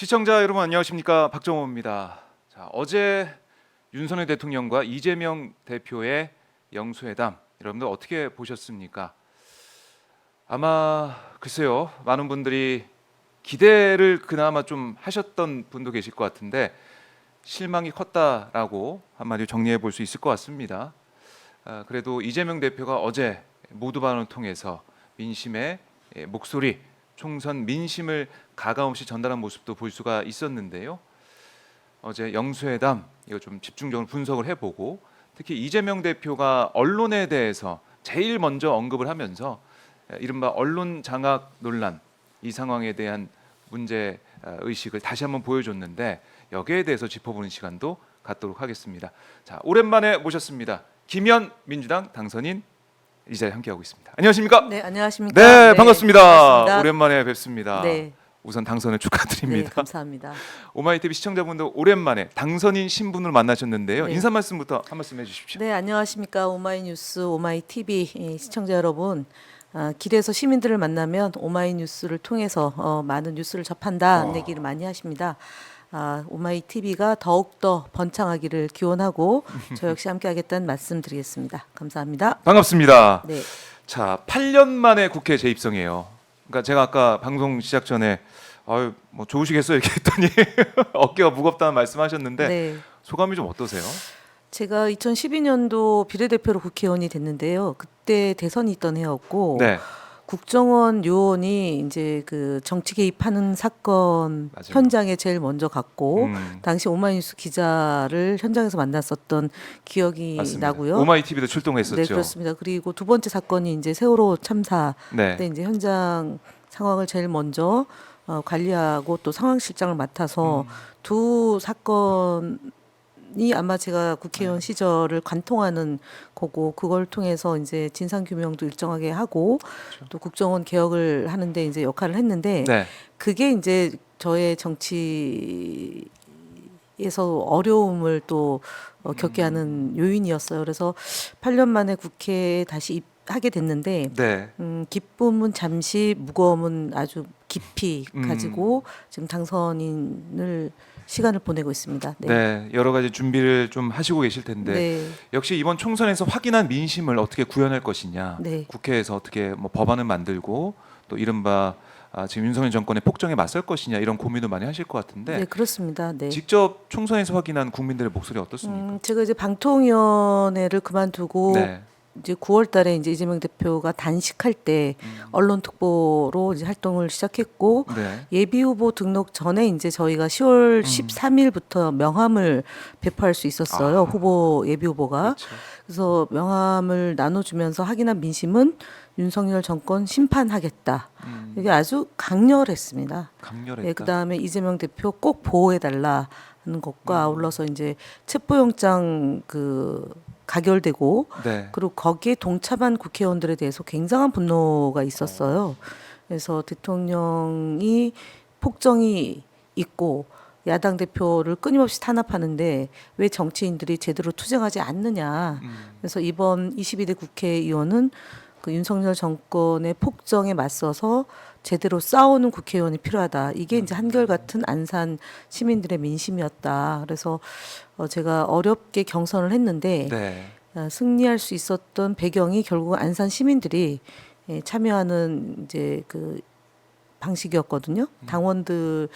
시청자 여러분 안녕하십니까, 박정호입니다. 자, 어제 윤석열 대통령과 이재명 대표의 영수회담 여러분들 어떻게 보셨습니까? 아마 글쎄요, 많은 분들이 기대를 그나마 좀 하셨던 분도 계실 것 같은데 실망이 컸다라고 한마디로 정리해 볼 수 있을 것 같습니다. 그래도 이재명 대표가 어제 모두 발언을 통해서 민심의 목소리, 총선 민심을 가감없이 전달한 모습도 볼 수가 있었는데요. 어제 영수회담 이거 좀 집중적으로 분석을 해보고 특히 이재명 대표가 언론에 대해서 제일 먼저 언급을 하면서 이른바 언론 장악 논란 이 상황에 대한 문제 의식을 다시 한번 보여줬는데 여기에 대해서 짚어보는 시간도 갖도록 하겠습니다. 자, 오랜만에 모셨습니다. 김현 민주당 당선인 이 자리에 함께하고 있습니다. 안녕하십니까? 네, 안녕하십니까? 네, 반갑습니다. 반갑습니다. 오랜만에 뵙습니다. 네. 우선 당선을 축하드립니다. 네, 감사합니다. 오마이TV 시청자분들 오랜만에 당선인 신분을 만나셨는데요. 네. 인사 말씀부터 한 말씀 해주십시오. 네, 안녕하십니까? 오마이뉴스, 오마이TV 시청자 여러분. 길에서 시민들을 만나면 오마이뉴스를 통해서 많은 뉴스를 접한다는 얘기를 많이 하십니다. 오마이TV가 더욱더 번창하기를 기원하고 저 역시 함께하겠다는 말씀드리겠습니다. 감사합니다. 반갑습니다. 네, 자, 8년 만에 국회 재입성이에요. 그러니까 제가 아까 방송 시작 전에 아유 뭐 좋으시겠어요 이렇게 했더니 어깨가 무겁다는 말씀하셨는데 네. 소감이 좀 어떠세요? 제가 2012년도 비례대표로 국회의원이 됐는데요. 그때 대선이 있던 해였고 네, 국정원 요원이 이제 그 정치 개입하는 사건 맞아요. 현장에 제일 먼저 갔고 당시 오마이뉴스 기자를 현장에서 만났었던 기억이 맞습니다. 나고요. 오마이TV도 출동했었죠. 네, 그렇습니다. 그리고 두 번째 사건이 이제 세월호 참사 네. 때 이제 현장 상황을 제일 먼저 관리하고 또 상황실장을 맡아서 두 사건이 아마 제가 국회의원 시절을 관통하는 거고 그걸 통해서 이제 진상 규명도 일정하게 하고 또 국정원 개혁을 하는데 이제 역할을 했는데 네. 그게 이제 저의 정치에서 어려움을 또 겪게 하는 요인이었어요. 그래서 8년 만에 국회에 다시 하게 됐는데 네. 기쁨은 잠시 무거움은 아주 깊이 가지고 지금 당선인을 시간을 보내고 있습니다. 네. 네, 여러 가지 준비를 좀 하시고 계실 텐데 네. 역시 이번 총선에서 확인한 민심을 어떻게 구현할 것이냐, 네. 국회에서 어떻게 뭐 법안을 만들고 또 이른바 지금 윤석열 정권의 폭정에 맞설 것이냐 이런 고민도 많이 하실 것 같은데 네, 그렇습니다. 네. 직접 총선에서 확인한 국민들의 목소리 어떻습니까? 제가 이제 방통위원회를 그만두고 네, 이제 9월 달에 이제 이재명 대표가 단식할 때 언론 특보로 이제 활동을 시작했고 네, 예비 후보 등록 전에 이제 저희가 10월 13일부터 명함을 배포할 수 있었어요. 후보 예비 후보가. 그렇죠. 그래서 명함을 나눠주면서 확인한 민심은 윤석열 정권 심판하겠다. 이게 아주 강렬했습니다. 강렬했다. 예, 그다음에 이재명 대표 꼭 보호해달라 하는 것과 아울러서 이제 체포영장 가결되고 네, 그리고 거기에 동참한 국회의원들에 대해서 굉장한 분노가 있었어요. 그래서 대통령이 폭정이 있고 야당 대표를 끊임없이 탄압하는데 왜 정치인들이 제대로 투쟁하지 않느냐. 그래서 이번 22대 국회의원은 그 윤석열 정권의 폭정에 맞서서 제대로 싸우는 국회의원이 필요하다. 이게 이제 한결같은 안산 시민들의 민심이었다. 그래서 제가 어렵게 경선을 했는데 네, 승리할 수 있었던 배경이 결국 안산 시민들이 참여하는 이제 그 방식이었거든요. 당원들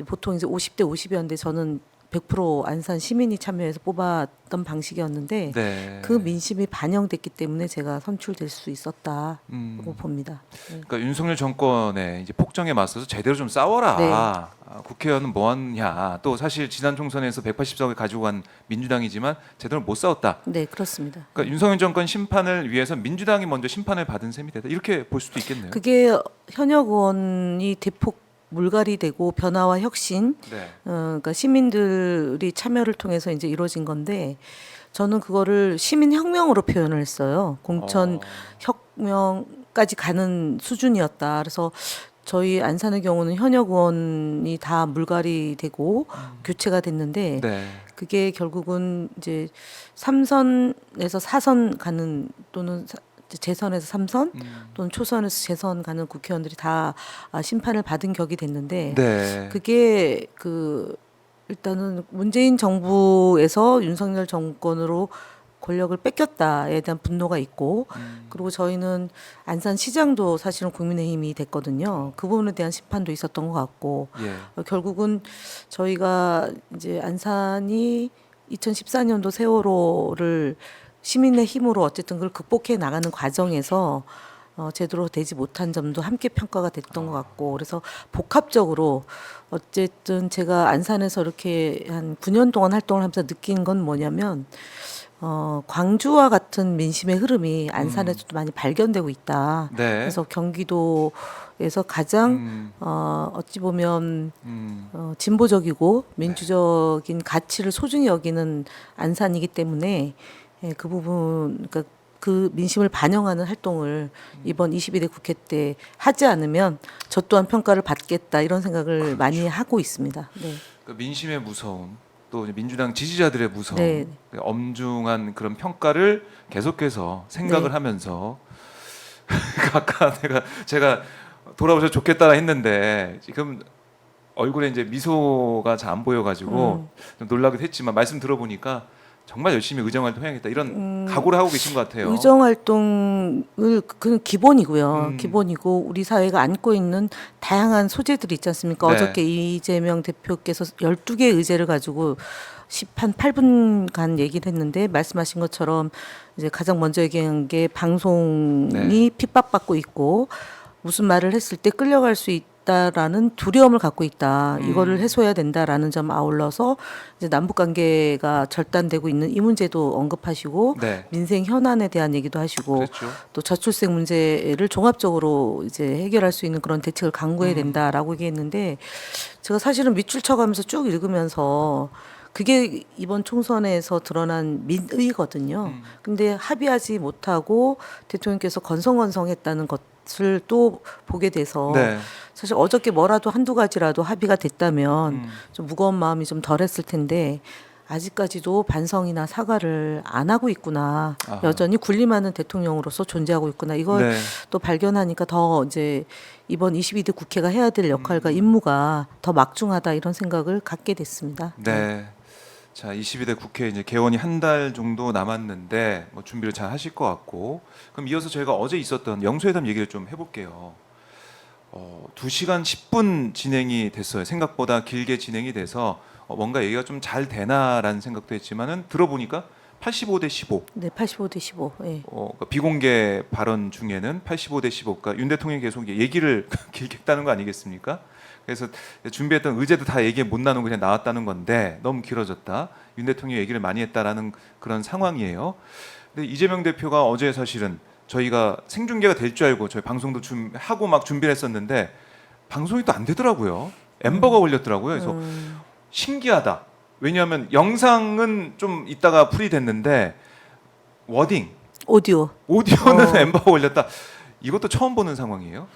보통 이제 50대 50이었는데 저는 100% 안산 시민이 참여해서 뽑았던 방식이었는데 네. 그 민심이 반영됐기 때문에 제가 선출될 수 있었다고 봅니다. 네. 그러니까 윤석열 정권의 이제 폭정에 맞서서 제대로 좀 싸워라. 네. 국회의원은 뭐하냐. 또 사실 지난 총선에서 180석을 가지고 간 민주당이지만 제대로 못 싸웠다. 네, 그렇습니다. 그러니까 윤석열 정권 심판을 위해서 민주당이 먼저 심판을 받은 셈이 되다. 이렇게 볼 수도 있겠네요. 그게 현역 의원이 대폭 물갈이 되고 변화와 혁신, 네. 그러니까 시민들이 참여를 통해서 이제 이루어진 건데 저는 그거를 시민혁명으로 표현을 했어요. 공천 혁명까지 가는 수준이었다. 그래서 저희 안산의 경우는 현역 의원이 다 물갈이 되고 교체가 됐는데 네. 그게 결국은 이제 3선에서 4선 가는 또는 재선에서 3선 음. 또는 초선에서 재선 가는 국회의원들이 다 심판을 받은 격이 됐는데 네. 그게 일단은 문재인 정부에서 윤석열 정권으로 권력을 뺏겼다에 대한 분노가 있고 그리고 저희는 안산시장도 사실은 국민의힘이 됐거든요. 그 부분에 대한 심판도 있었던 것 같고 예. 결국은 저희가 이제 안산이 2014년도 세월호를 시민의 힘으로 어쨌든 그걸 극복해 나가는 과정에서 제대로 되지 못한 점도 함께 평가가 됐던 것 같고 그래서 복합적으로 어쨌든 제가 안산에서 이렇게 한 9년 동안 활동을 하면서 느낀 건 뭐냐면 광주와 같은 민심의 흐름이 안산에서도 많이 발견되고 있다. 네. 그래서 경기도에서 가장 음. 어찌 보면 음. 진보적이고 민주적인 가치를 소중히 여기는 안산이기 때문에 예, 그 부분 그러니까 그 민심을 반영하는 활동을 이번 22대 국회 때 하지 않으면 저 또한 평가를 받겠다 이런 생각을 많이 하고 있습니다. 네. 그 민심의 무서움, 또 이제 민주당 지지자들의 무서움, 네. 그 엄중한 그런 평가를 계속해서 생각을 네. 하면서 아까 제가 돌아오셔서 좋겠다 했는데 지금 얼굴에 이제 미소가 잘 안 보여가지고 좀 놀라기도 했지만 말씀 들어보니까 정말 열심히 의정 활동해야겠다 이런 각오를 하고 계신 것 같아요. 의정 활동을 그는 기본이고요. 음. 기본이고 우리 사회가 안고 있는 다양한 소재들이 있지 않습니까? 네. 어저께 이재명 대표께서 12개 의제를 가지고 8분간 얘기를 했는데 말씀하신 것처럼 이제 가장 먼저 얘기한 게 방송이 네. 핍박받고 있고 무슨 말을 했을 때 끌려갈 수 있다라는 두려움을 갖고 있다. 이거를 해소해야 된다라는 점 아울러서 이제 남북 관계가 절단되고 있는 이 문제도 언급하시고 네. 민생 현안에 대한 얘기도 하시고 그렇죠. 또 저출생 문제를 종합적으로 이제 해결할 수 있는 그런 대책을 강구해야 된다라고 얘기했는데 제가 사실은 밑줄 쳐가면서 쭉 읽으면서 그게 이번 총선에서 드러난 민의거든요. 근데 합의하지 못하고 대통령께서 건성건성했다는 것을 또 보게 돼서 네. 사실 어저께 뭐라도 한두 가지라도 합의가 됐다면 좀 무거운 마음이 좀 덜했을 텐데 아직까지도 반성이나 사과를 안 하고 있구나. 아하. 여전히 군림하는 대통령으로서 존재하고 있구나. 이걸 네. 또 발견하니까 더 이제 이번 22대 국회가 해야 될 역할과 임무가 더 막중하다 이런 생각을 갖게 됐습니다. 네. 자, 22대 국회 이제 개원이 한 달 정도 남았는데 뭐 준비를 잘 하실 것 같고 그럼 이어서 저희가 어제 있었던 영수회담 얘기를 좀 해볼게요. 2시간 10분 진행이 됐어요. 생각보다 길게 진행이 돼서 뭔가 얘기가 좀 잘 되나라는 생각도 했지만은 들어보니까 85대 15. 네, 85대 15. 예. 그러니까 비공개 발언 중에는 85대 15. 그러니까 윤 대통령이 계속 얘기를 길게 했다는 거 아니겠습니까? 그래서 준비했던 의제도 다 얘기 못 나누고 그냥 나왔다는 건데 너무 길어졌다. 윤 대통령이 얘기를 많이 했다라는 그런 상황이에요. 근데 이재명 대표가 어제 사실은 저희가 생중계가 될 줄 알고 저희 방송도 하고 막 준비를 했었는데 방송이 또 안 되더라고요. 엠버가 걸렸더라고요. 그래서 신기하다. 왜냐하면 영상은 좀 이따가 풀이됐는데 워딩, 오디오는 엠버가 걸렸다. 이것도 처음 보는 상황이에요.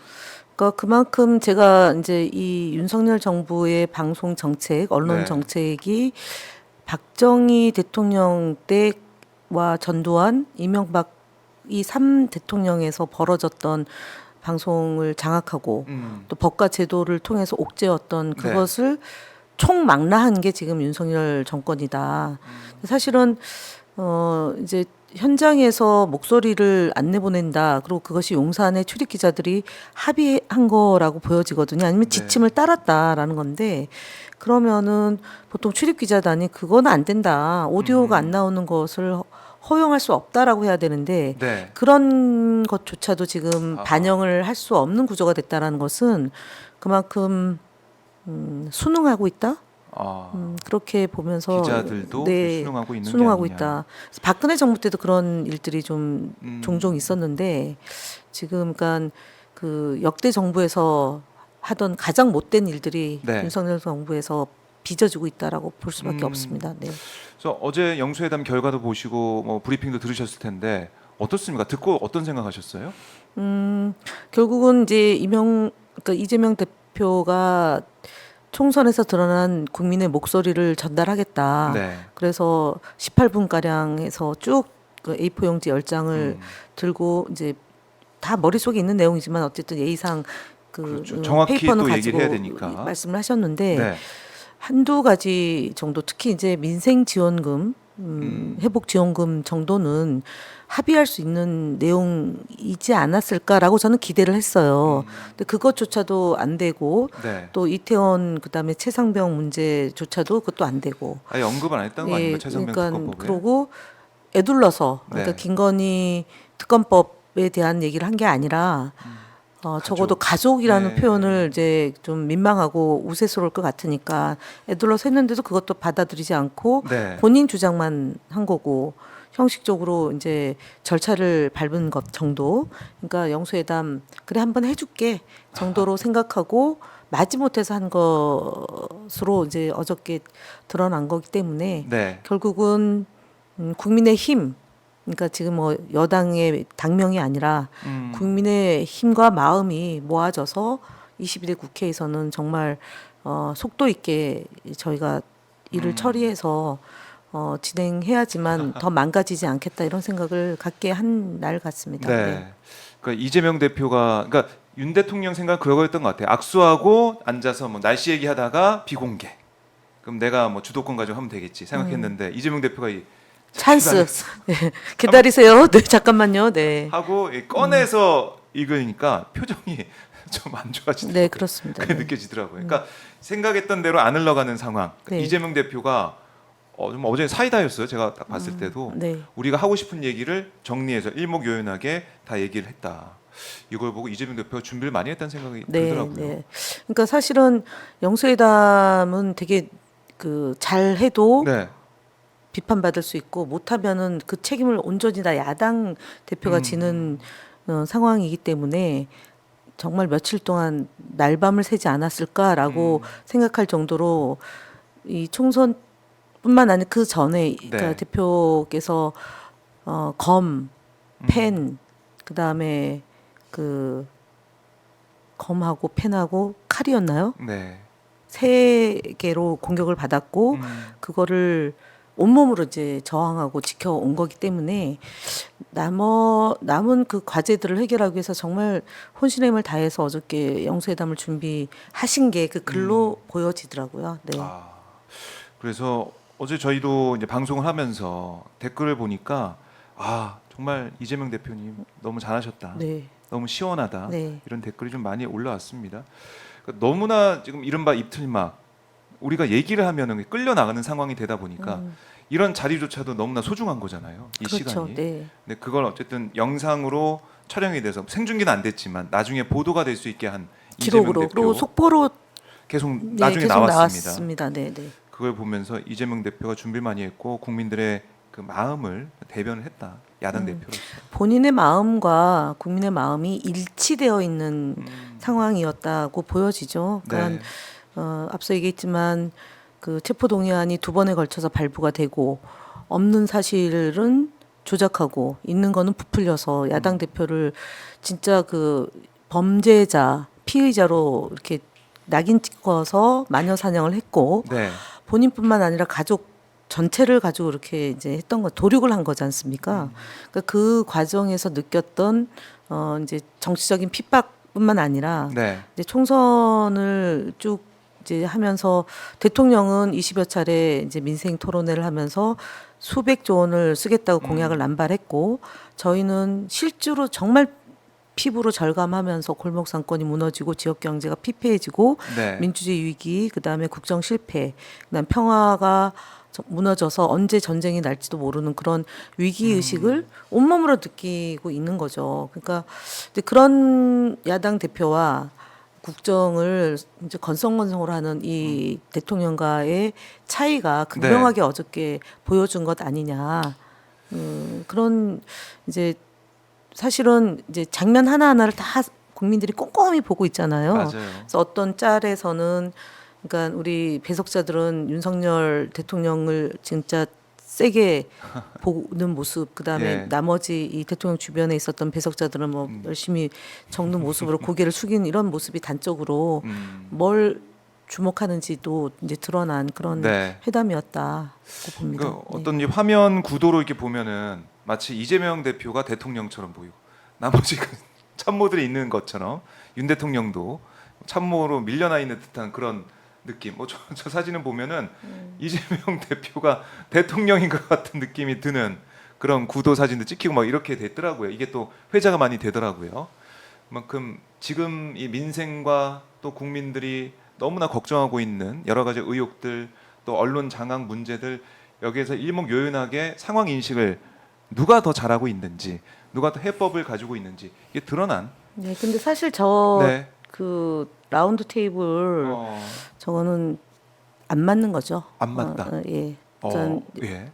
그러니까 그만큼 제가 이제 이 윤석열 정부의 방송 정책, 언론 네. 정책이 박정희 대통령 때와 전두환, 이명박 이 3대통령에서 벌어졌던 방송을 장악하고 또 법과 제도를 통해서 옥죄었던 그것을 총망라한 게 지금 윤석열 정권이다. 사실은 이제 현장에서 목소리를 안 내보낸다. 그리고 그것이 용산의 출입 기자들이 합의한 거라고 보여지거든요. 아니면 지침을 따랐다라는 건데 그러면은 보통 출입 기자단이 그건 안 된다. 오디오가 안 나오는 것을 허용할 수 없다라고 해야 되는데 네. 그런 것조차도 지금 아하. 반영을 할 수 없는 구조가 됐다라는 것은 그만큼 순응하고 있다. 그렇게 보면서 기자들도 네, 순응하고 있는 순응하고 게 아니냐. 있다. 그래서 박근혜 정부 때도 그런 일들이 좀 음. 종종 있었는데 지금 그러니까 그 역대 정부에서 하던 가장 못된 일들이 네. 윤석열 정부에서 빚어지고 있다라고 볼 수밖에 음. 없습니다. 네. 그래서 어제 영수회담 결과도 보시고 뭐 브리핑도 들으셨을 텐데 어떻습니까? 듣고 어떤 생각하셨어요? 결국은 이제 그러니까 이재명 대표가 총선에서 드러난 국민의 목소리를 전달하겠다. 네. 그래서 18분 가량 해서 쭉 그 A4 용지 10장을 들고 이제 다 머릿속에 있는 내용이지만 어쨌든 예의상 그 그렇죠. 정확히 페이퍼는 또 가지고 얘기를 해야 되니까. 말씀을 하셨는데 네. 한두 가지 정도 특히 이제 민생 지원금 회복 지원금 정도는 합의할 수 있는 내용이지 않았을까라고 저는 기대를 했어요. 근데 그것조차도 안 되고 네. 또 이태원 그다음에 최상병 문제조차도 그것도 안 되고 아예 언급은 안 했다는 거 아닙니까? 최상병 특검법에. 그러고 애둘러서 그러니까 네. 김건희 특검법에 대한 얘기를 한 게 아니라 적어도 가족이라는 네. 표현을 이제 좀 민망하고 우스꽝스러울 것 같으니까 애둘러서 했는데도 그것도 받아들이지 않고 네. 본인 주장만 한 거고 형식적으로 이제 절차를 밟은 것 정도. 그러니까 영수회담 그래 한번 해줄게 정도로 생각하고 마지못해서 한 것으로 이제 어저께 드러난 거기 때문에 네. 결국은 국민의 힘, 그러니까 지금 뭐 여당의 당명이 아니라 국민의 힘과 마음이 모아져서 22대 국회에서는 정말 속도 있게 저희가 일을 처리해서 진행해야지만 더 망가지지 않겠다 이런 생각을 갖게 한 날 같습니다. 네. 네. 그러니까 이재명 대표가 그러니까 윤 대통령 생각 그거였던 것 같아요. 악수하고 앉아서 뭐 날씨 얘기하다가 비공개. 그럼 내가 뭐 주도권 가지고 하면 되겠지 생각했는데 이재명 대표가 찬스. 네. 기다리세요. 네, 잠깐만요. 네. 하고 꺼내서 읽으니까 표정이 좀 안 좋아지더라고요. 네, 그렇습니다. 그게 네. 느껴지더라고요. 그러니까 생각했던 대로 안 흘러가는 상황. 네. 이재명 대표가 좀 어제 사이다였어요. 제가 딱 봤을 때도 네. 우리가 하고 싶은 얘기를 정리해서 일목요연하게 다 얘기를 했다. 이걸 보고 이재명 대표가 준비를 많이 했다는 생각이 네, 들더라고요. 네. 그러니까 사실은 영수회담은 되게 그 잘해도 네. 비판받을 수 있고 못하면은 그 책임을 온전히 다 야당 대표가 지는 상황이기 때문에 정말 며칠 동안 날밤을 새지 않았을까라고 생각할 정도로 이 총선뿐만 아니라 그 전에 그러니까 네. 대표께서 검, 펜, 그다음에 그 검하고 펜하고 칼이었나요? 네. 세 개로 공격을 받았고 그거를 온몸으로 이제 저항하고 지켜온 거기 때문에 남은 그 과제들을 해결하기 위해서 정말 혼신의 힘을 다해서 어저께 영수회담을 준비하신 게 그 글로 보여지더라고요. 네. 아, 그래서 어제 저희도 이제 방송을 하면서 댓글을 보니까 정말 이재명 대표님 너무 잘하셨다. 네. 너무 시원하다. 네. 이런 댓글이 좀 많이 올라왔습니다. 그러니까 너무나 지금 이른바 입틀막 우리가 얘기를 하면은 끌려 나가는 상황이 되다 보니까 이런 자리조차도 너무나 소중한 거잖아요. 이 그렇죠. 시간이. 네. 근데 그걸 어쨌든 영상으로 촬영이 돼서 생중계는 안 됐지만 나중에 보도가 될 수 있게 한 이재명 기록으로 대표 그리고 속보로 계속 네, 나중에 계속 나왔습니다. 나왔습니다. 네, 네. 그걸 보면서 이재명 대표가 준비를 많이 했고 국민들의 그 마음을 대변을 했다. 야당 대표로서. 본인의 마음과 국민의 마음이 일치되어 있는 상황이었다고 보여지죠. 그러니까 네. 앞서 얘기했지만 그 체포 동의안이 두 번에 걸쳐서 발부가 되고 없는 사실은 조작하고 있는 거는 부풀려서 야당 대표를 진짜 그 범죄자 피의자로 이렇게 낙인 찍어서 마녀 사냥을 했고 네. 본인뿐만 아니라 가족 전체를 가지고 이렇게 이제 했던 거 도륙을 한 거지 않습니까? 그러니까 그 과정에서 느꼈던 이제 정치적인 핍박뿐만 아니라 네. 이제 총선을 쭉 이제 하면서 대통령은 20여 차례 이제 민생 토론회를 하면서 수백조 원을 쓰겠다고 공약을 남발했고 저희는 실제로 정말 피부로 절감하면서 골목 상권이 무너지고 지역 경제가 피폐해지고 네. 민주주의 위기, 그다음에 국정 실패, 그다음 평화가 무너져서 언제 전쟁이 날지도 모르는 그런 위기 의식을 온몸으로 느끼고 있는 거죠. 그러니까 이제 그런 야당 대표와 국정을 이제 건성건성으로 하는 이 대통령과의 차이가 극명하게 어저께 보여준 것 아니냐. 그런 이제 사실은 이제 장면 하나하나를 다 국민들이 꼼꼼히 보고 있잖아요. 맞아요. 그래서 어떤 짤에서는 그러니까 우리 배석자들은 윤석열 대통령을 진짜 세게 보는 모습, 그다음에 예. 나머지 이 대통령 주변에 있었던 배석자들은 뭐 열심히 적는 모습으로 고개를 숙이는 이런 모습이 단적으로 뭘 주목하는지도 이제 드러난 그런 네. 회담이었다고 봅니다. 그 어떤 이 화면 구도로 이렇게 보면은 마치 이재명 대표가 대통령처럼 보이고 나머지 그 참모들이 있는 것처럼 윤 대통령도 참모로 밀려나 있는 듯한 그런 느낌. 뭐 저 사진을 보면은 이재명 대표가 대통령인 것 같은 느낌이 드는 그런 구도 사진도 찍히고 막 이렇게 됐더라고요. 이게 또 회자가 많이 되더라고요. 그만큼 지금 이 민생과 또 국민들이 너무나 걱정하고 있는 여러 가지 의혹들 또 언론 장악 문제들 여기에서 일목요연하게 상황 인식을 누가 더 잘하고 있는지 누가 더 해법을 가지고 있는지 이게 드러난 네, 근데 사실 저 네. 그 라운드 테이블 저거는 안 맞는 거죠. 안 맞다. 예. 그러니까 예.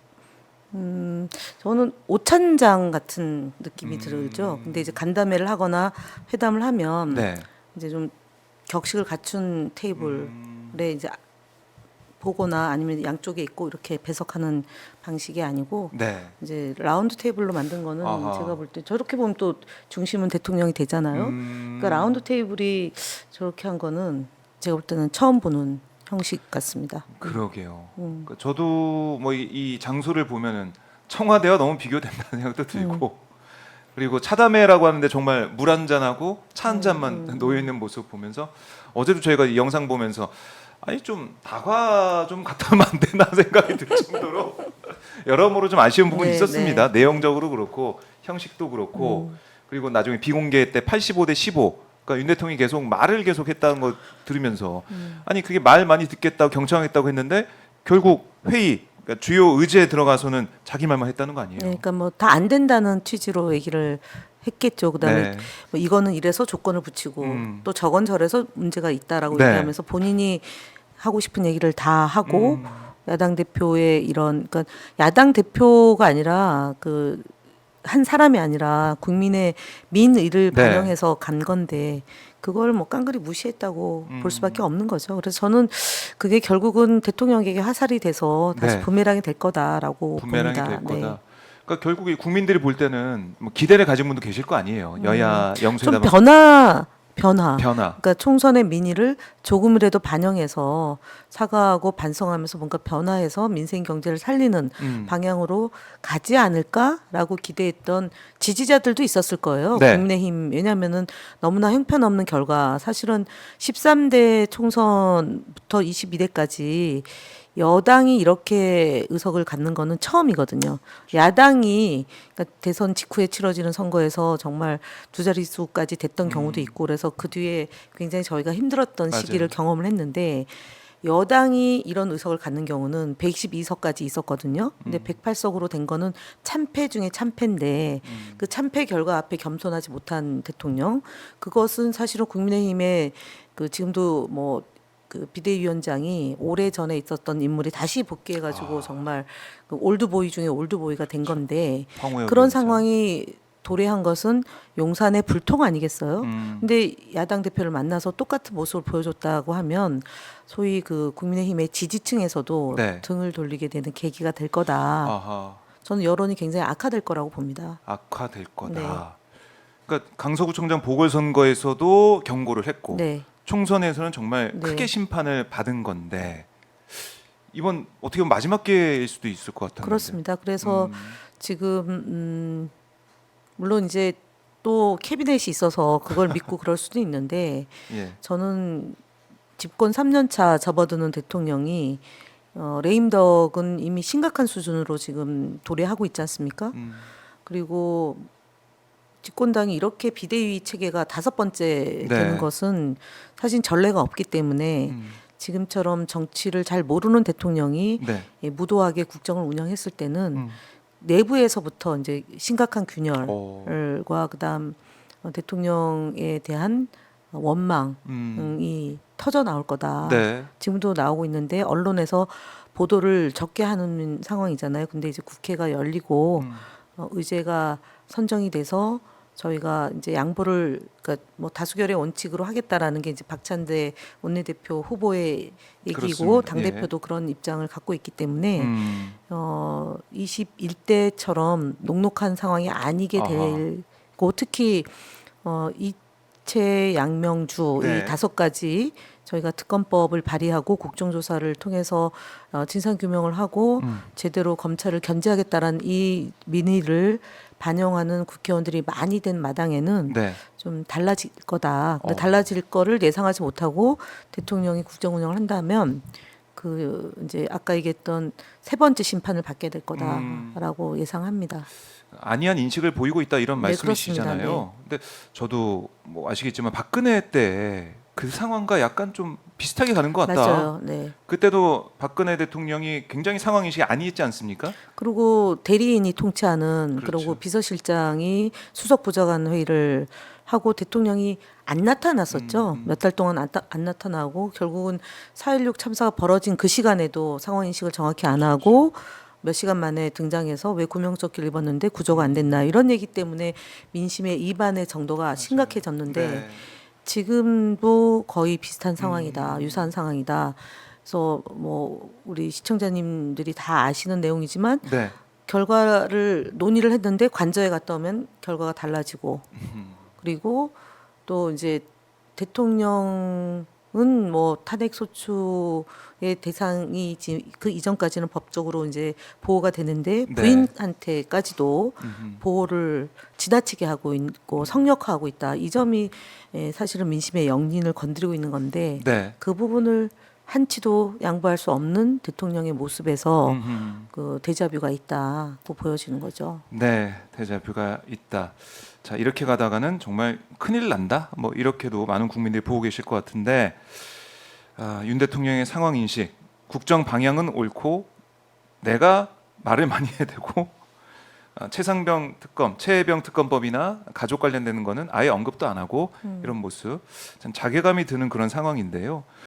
저는 오찬장 같은 느낌이 들죠. 근데 이제 간담회를 하거나 회담을 하면 네. 이제 좀 격식을 갖춘 테이블에 이제 보거나 아니면 양쪽에 있고 이렇게 배석하는 방식이 아니고 네. 이제 라운드 테이블로 만든 거는 아하. 제가 볼 때 저렇게 보면 또 중심은 대통령이 되잖아요. 그러니까 라운드 테이블이 저렇게 한 거는 제가 볼 때는 처음 보는 형식 같습니다. 그러게요. 그러니까 저도 뭐 이 장소를 보면은 청와대와 너무 비교된다는 생각도 들고 그리고 차담회라고 하는데 정말 물 한 잔하고 차 한 잔만 놓여 있는 모습 보면서 어제도 저희가 이 영상 보면서 아니 좀 다과 좀 갖다 하면 안 되나 생각이 들 정도로 여러모로 좀 아쉬운 부분이 네, 있었습니다. 내용적으로 그렇고 형식도 그렇고 그리고 나중에 비공개 때 85대 15 그러니까 윤 대통령이 계속 말을 계속 했다는 거 들으면서 아니 그게 말 많이 듣겠다고 경청하겠다고 했는데 결국 회의 그러니까 주요 의제에 들어가서는 자기 말만 했다는 거 아니에요? 네, 그러니까 뭐 다 안 된다는 취지로 얘기를 했겠죠. 그다음에 네. 뭐 이거는 이래서 조건을 붙이고 또 저건 저래서 문제가 있다라고 네. 얘기하면서 본인이 하고 싶은 얘기를 다 하고 야당 대표의 이런 그러니까 야당 대표가 아니라 그 한 사람이 아니라 국민의 민의를 네. 반영해서 간 건데 그걸 뭐 깡그리 무시했다고 볼 수밖에 없는 거죠. 그래서 저는 그게 결국은 대통령에게 화살이 돼서 다시 네. 부메랑이 될 거다라고 분명하게 봅니다. 될 거다. 네. 그러니까 결국에 국민들이 볼 때는 뭐 기대를 가진 분도 계실 거 아니에요. 여야 좀 영수회담 변화. 변화. 그러니까 총선의 민의를 조금이라도 반영해서 사과하고 반성하면서 뭔가 변화해서 민생 경제를 살리는 방향으로 가지 않을까라고 기대했던 지지자들도 있었을 거예요. 네. 국민의힘 왜냐하면은 너무나 형편없는 결과 사실은 13대 총선부터 22대까지 여당이 이렇게 의석을 갖는 거는 처음이거든요. 야당이 그러니까 대선 직후에 치러지는 선거에서 정말 두 자릿수까지 됐던 경우도 있고 그래서 그 뒤에 굉장히 저희가 힘들었던 맞아요. 시기를 경험을 했는데 여당이 이런 의석을 갖는 경우는 112석까지 있었거든요. 근데 108석으로 된 거는 참패 중에 참패인데 그 참패 결과 앞에 겸손하지 못한 대통령 그것은 사실은 국민의힘의 그 지금도 뭐 그 비대위원장이 오래 전에 있었던 인물이 다시 복귀해가지고 정말 그 올드보이 중에 올드보이가 된 건데 황우여 그런 위원장. 상황이 도래한 것은 용산의 불통 아니겠어요? 근데 야당 대표를 만나서 똑같은 모습을 보여줬다고 하면 소위 그 국민의힘의 지지층에서도 네. 등을 돌리게 되는 계기가 될 거다. 아하. 저는 여론이 굉장히 악화될 거라고 봅니다. 악화될 거다. 네. 그러니까 강서구청장 보궐선거에서도 경고를 했고 네. 총선에서는 정말 네. 크게 심판을 받은 건데 이번 어떻게 보면 마지막 기회일 수도 있을 것 같은데. 그렇습니다. 그래서 지금 물론 이제 또 캐비넷이 있어서 그걸 믿고 그럴 수도 있는데 예. 저는 집권 3년 차 접어드는 대통령이 레임덕은 이미 심각한 수준으로 지금 도래하고 있지 않습니까? 그리고 집권당이 이렇게 비대위 체계가 5번째 되는 것은 사실 전례가 없기 때문에 지금처럼 정치를 잘 모르는 대통령이 네. 무도하게 국정을 운영했을 때는 내부에서부터 이제 심각한 균열과 그다음 대통령에 대한 원망이 터져 나올 거다. 네. 지금도 나오고 있는데 언론에서 보도를 적게 하는 상황이잖아요. 근데 이제 국회가 열리고 의제가 선정이 돼서 저희가 이제 양보를 그러니까 뭐 다수결의 원칙으로 하겠다라는 게 이제 박찬대 원내대표 후보의 얘기고 그렇습니다. 당 대표도 그런 입장을 갖고 있기 때문에 21대처럼 녹록한 상황이 아니게 아하. 되고 특히 이채 양명주 네. 이 5가지 저희가 특검법을 발의하고 국정조사를 통해서 진상 규명을 하고 제대로 검찰을 견제하겠다라는 이 민의를 반영하는 국회의원들이 많이 된 마당에는 네. 좀 달라질 거다. 근데 어. 달라질 거를 예상하지 못하고 대통령이 국정 운영을 한다면 그 이제 아까 얘기했던 세 번째 심판을 받게 될 거다라고 예상합니다. 아니한 인식을 보이고 있다 이런 네, 말씀이시잖아요. 그렇습니다. 근데 저도 뭐 아시겠지만 박근혜 때 그 상황과 약간 좀 비슷하게 가는 것 같다. 맞아요. 네. 그때도 박근혜 대통령이 굉장히 상황 인식이 아니었지 않습니까? 그리고 대리인이 통치하는 그렇죠. 그리고 비서실장이 수석 보좌관 회의를 하고 대통령이 안 나타났었죠. 몇 달 동안 안 나타나고 결국은 4.16 참사가 벌어진 그 시간에도 상황 인식을 정확히 안 하고 몇 시간 만에 등장해서 왜 구명조끼를 입었는데 구조가 안 됐나 이런 얘기 때문에 민심의 이반의 정도가 심각해졌는데 네. 지금도 거의 비슷한 상황이다. 유사한 상황이다. 그래서 뭐 우리 시청자님들이 다 아시는 내용이지만 네. 결과를 논의를 했는데 관저에 갔다 오면 결과가 달라지고 그리고 또 이제 대통령은 뭐 탄핵 소추의 대상이 그 이전까지는 법적으로 이제 보호가 되는데 네. 부인한테까지도 보호를 지나치게 하고 있고 성역화하고 있다. 이 점이 사실은 민심의 영린을 건드리고 있는 건데 네. 그 부분을 한치도 양보할 수 없는 대통령의 모습에서 그 데자뷰가 있다고 보여지는 거죠. 네, 데자뷰가 있다. 자, 이렇게 가다가는 정말 큰일 난다. 뭐 이렇게도 많은 국민들이 보고 계실 것 같은데 윤 대통령의 상황 인식, 국정 방향은 옳고 내가 말을 많이 해야 되고 최상병 특검, 최혜병 특검법이나 가족 관련되는 거는 아예 언급도 안 하고 이런 모습, 참 자괴감이 드는 그런 상황인데요.